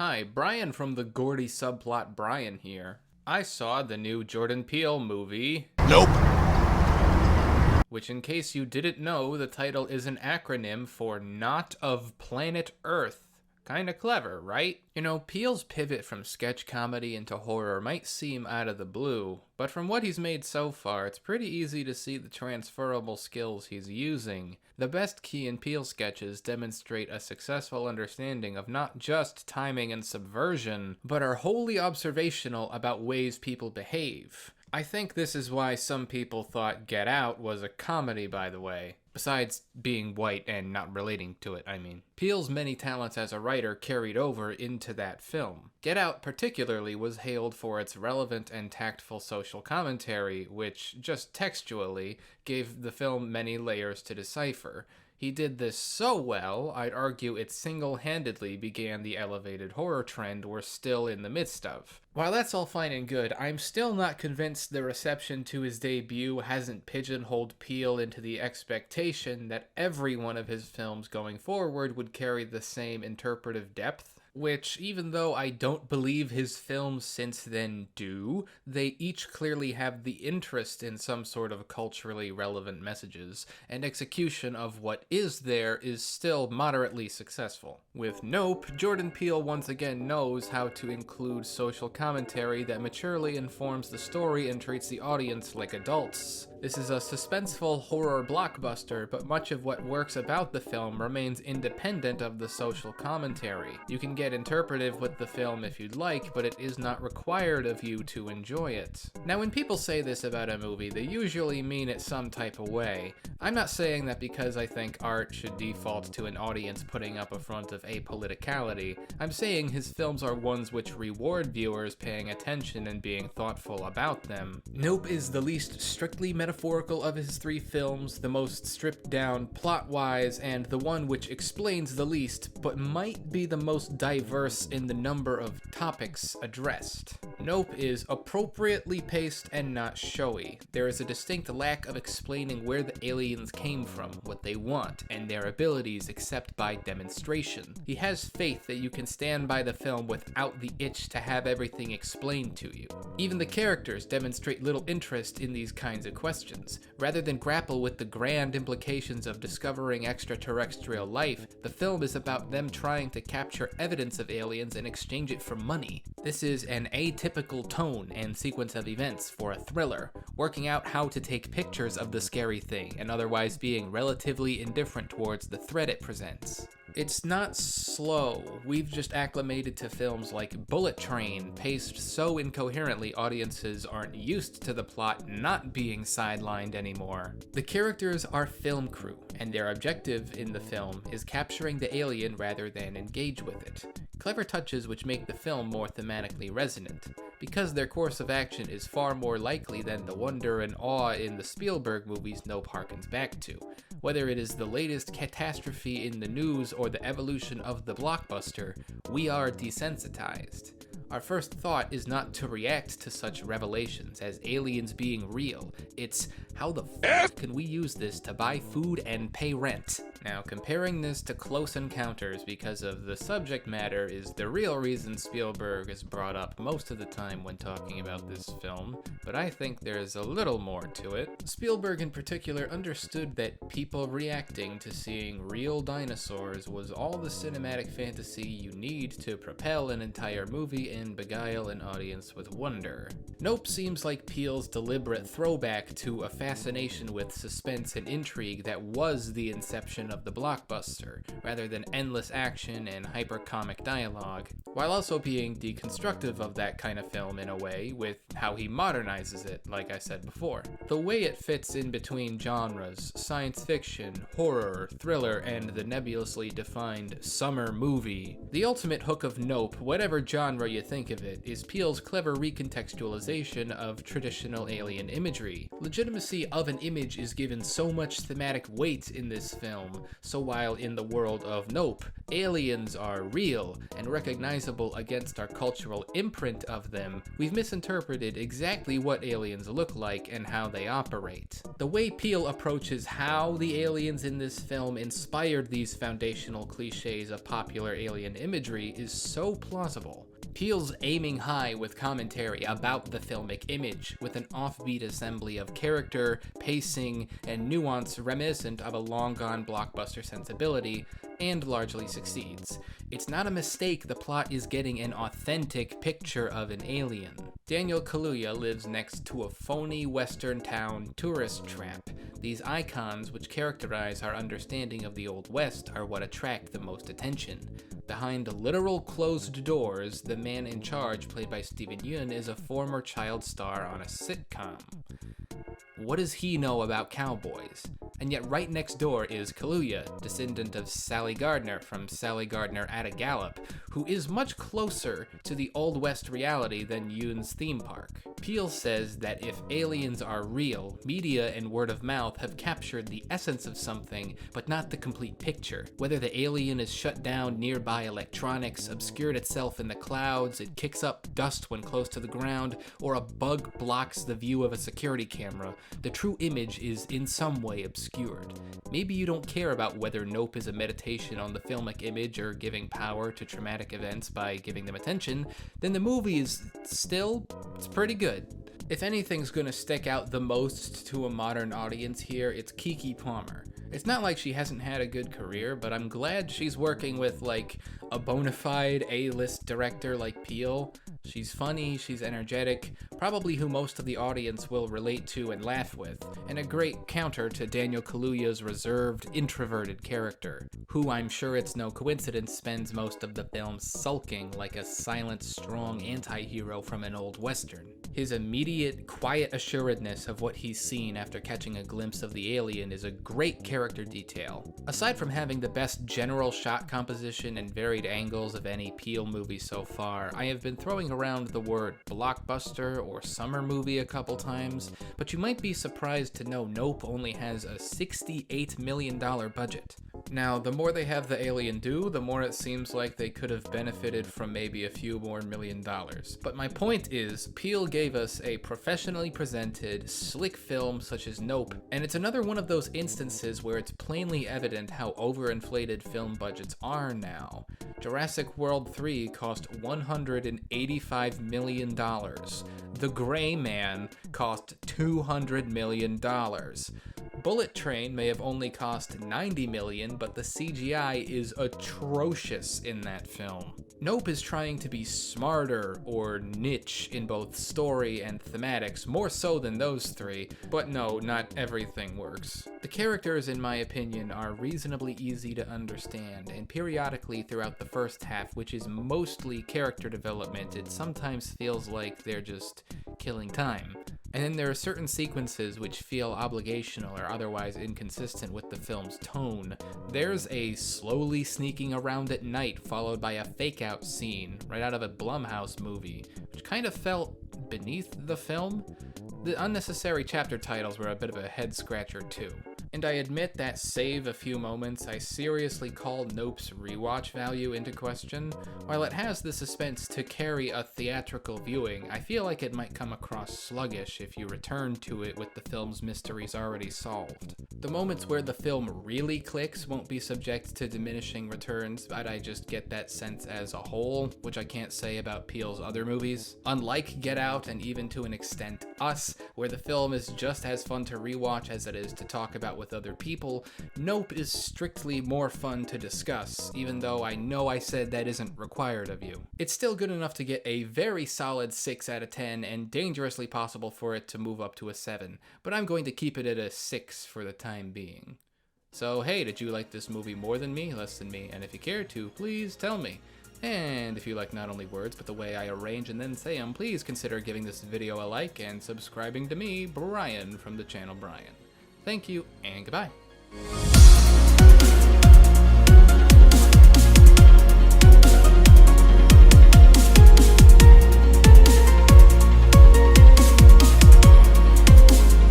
Hi, Brian from the Gordy subplot Brian here. I saw the new Jordan Peele movie. Nope. Which, in case you didn't know, the title is an acronym for Not of Planet Earth. Kinda clever, right? You know, Peele's pivot from sketch comedy into horror might seem out of the blue, but from what he's made so far, it's pretty easy to see the transferable skills he's using. The best Key and Peele sketches demonstrate a successful understanding of not just timing and subversion, but are wholly observational about ways people behave. I think this is why some people thought Get Out was a comedy, by the way. Besides being white and not relating to it, I mean. Peele's many talents as a writer carried over into that film. Get Out particularly was hailed for its relevant and tactful social commentary, which, just textually, gave the film many layers to decipher. He did this so well, I'd argue it single-handedly began the elevated horror trend we're still in the midst of. While that's all fine and good, I'm still not convinced the reception to his debut hasn't pigeonholed Peele into the expectation that every one of his films going forward would carry the same interpretive depth. Which, even though I don't believe his films since then do, they each clearly have the interest in some sort of culturally relevant messages, and execution of what is there is still moderately successful. With Nope, Jordan Peele once again knows how to include social commentary that maturely informs the story and treats the audience like adults. This is a suspenseful horror blockbuster, but much of what works about the film remains independent of the social commentary. You can get interpretive with the film if you'd like, but it is not required of you to enjoy it. Now, when people say this about a movie, they usually mean it some type of way. I'm not saying that because I think art should default to an audience putting up a front of apoliticality. I'm saying his films are ones which reward viewers paying attention and being thoughtful about them. Nope is the least strictly metaphorical of his three films, the most stripped down plot-wise, and the one which explains the least, but might be the most diverse in the number of topics addressed. Nope is appropriately paced and not showy. There is a distinct lack of explaining where the aliens came from, what they want, and their abilities except by demonstration. He has faith that you can stand by the film without the itch to have everything explained to you. Even the characters demonstrate little interest in these kinds of questions. Rather than grapple with the grand implications of discovering extraterrestrial life, the film is about them trying to capture evidence of aliens and exchange it for money. This is an atypical tone and sequence of events for a thriller, working out how to take pictures of the scary thing and otherwise being relatively indifferent towards the threat it presents. It's not slow. We've just acclimated to films like Bullet Train, paced so incoherently audiences aren't used to the plot not being sidelined anymore. The characters are film crew, and their objective in the film is capturing the alien rather than engage with it. Clever touches which make the film more thematically resonant, because their course of action is far more likely than the wonder and awe in the Spielberg movies Nope harkens back to. Whether it is the latest catastrophe in the news or the evolution of the blockbuster, we are desensitized. Our first thought is not to react to such revelations as aliens being real. It's, how the f*** can we use this to buy food and pay rent? Now, comparing this to Close Encounters because of the subject matter is the real reason Spielberg is brought up most of the time when talking about this film, but I think there's a little more to it. Spielberg in particular understood that people reacting to seeing real dinosaurs was all the cinematic fantasy you need to propel an entire movie and beguile an audience with wonder. Nope seems like Peele's deliberate throwback to a fascination with suspense and intrigue that was the inception of the blockbuster, rather than endless action and hyper-comic dialogue, while also being deconstructive of that kind of film in a way with how he modernizes it, like I said before. The way it fits in between genres, science fiction, horror, thriller, and the nebulously defined summer movie. The ultimate hook of Nope, whatever genre you think of it, is Peele's clever recontextualization of traditional alien imagery. Legitimacy of an image is given so much thematic weight in this film, so while in the world of Nope, aliens are real and recognizable against our cultural imprint of them, we've misinterpreted exactly what aliens look like and how they operate. The way Peele approaches how the aliens in this film inspired these foundational cliches of popular alien imagery is so plausible. Peele's aiming high with commentary about the filmic image, with an offbeat assembly of character, pacing, and nuance reminiscent of a long-gone blockbuster sensibility, and largely succeeds. It's not a mistake the plot is getting an authentic picture of an alien. Daniel Kaluuya lives next to a phony Western town tourist trap. These icons, which characterize our understanding of the Old West, are what attract the most attention. Behind literal closed doors, the man in charge, played by Steven Yeun, is a former child star on a sitcom. What does he know about cowboys? And yet right next door is Kaluuya, descendant of Sally Gardner from Sally Gardner at a Gallop, who is much closer to the Old West reality than Yoon's theme park. Peele says that if aliens are real, media and word of mouth have captured the essence of something, but not the complete picture. Whether the alien is shut down nearby electronics, obscured itself in the clouds, it kicks up dust when close to the ground, or a bug blocks the view of a security camera, the true image is in some way obscured. Maybe you don't care about whether Nope is a meditation on the filmic image or giving power to traumatic events by giving them attention, then the movie is still, it's pretty good. If anything's gonna stick out the most to a modern audience here, it's Keke Palmer. It's not like she hasn't had a good career, but I'm glad she's working with, like, a bona fide A-list director like Peele. She's funny, she's energetic, probably who most of the audience will relate to and laugh with, and a great counter to Daniel Kaluuya's reserved, introverted character, who I'm sure it's no coincidence spends most of the film sulking like a silent, strong anti-hero from an old western. His immediate, quiet assuredness of what he's seen after catching a glimpse of the alien is a great character detail. Aside from having the best general shot composition and varied angles of any Peele movie so far, I have been throwing around the word blockbuster or summer movie a couple times, but you might be surprised to know Nope only has a $68 million budget. Now, the more they have the alien do, the more it seems like they could have benefited from maybe a few more $1 million. But my point is, Peele gave us a professionally presented, slick film such as Nope, and it's another one of those instances where it's plainly evident how overinflated film budgets are now. Jurassic World 3 cost $185 million. The Gray Man cost $200 million. Bullet Train may have only cost $90 million, but the CGI is atrocious in that film. Nope is trying to be smarter or niche in both story and thematics, more so than those three, but no, not everything works. The characters, in my opinion, are reasonably easy to understand, and periodically throughout the first half, which is mostly character development, it sometimes feels like they're just killing time. And then there are certain sequences which feel obligational or otherwise inconsistent with the film's tone. There's a slowly sneaking around at night followed by a fake-out scene right out of a Blumhouse movie, which kind of felt beneath the film. The unnecessary chapter titles were a bit of a head-scratcher too. And I admit that save a few moments, I seriously call Nope's rewatch value into question. While it has the suspense to carry a theatrical viewing, I feel like it might come across sluggish if you return to it with the film's mysteries already solved. The moments where the film really clicks won't be subject to diminishing returns, but I just get that sense as a whole, which I can't say about Peele's other movies. Unlike Get Out and even to an extent Us, where the film is just as fun to rewatch as it is to talk about with other people, Nope is strictly more fun to discuss, even though I know I said that isn't required of you. It's still good enough to get a very solid 6 out of 10 and dangerously possible for it to move up to a 7, but I'm going to keep it at a 6 for the time being. So hey, did you like this movie more than me, less than me? And if you care to, please tell me. And if you like not only words, but the way I arrange and then say them, please consider giving this video a like and subscribing to me, Brian, from the channel Brian. Thank you, and goodbye.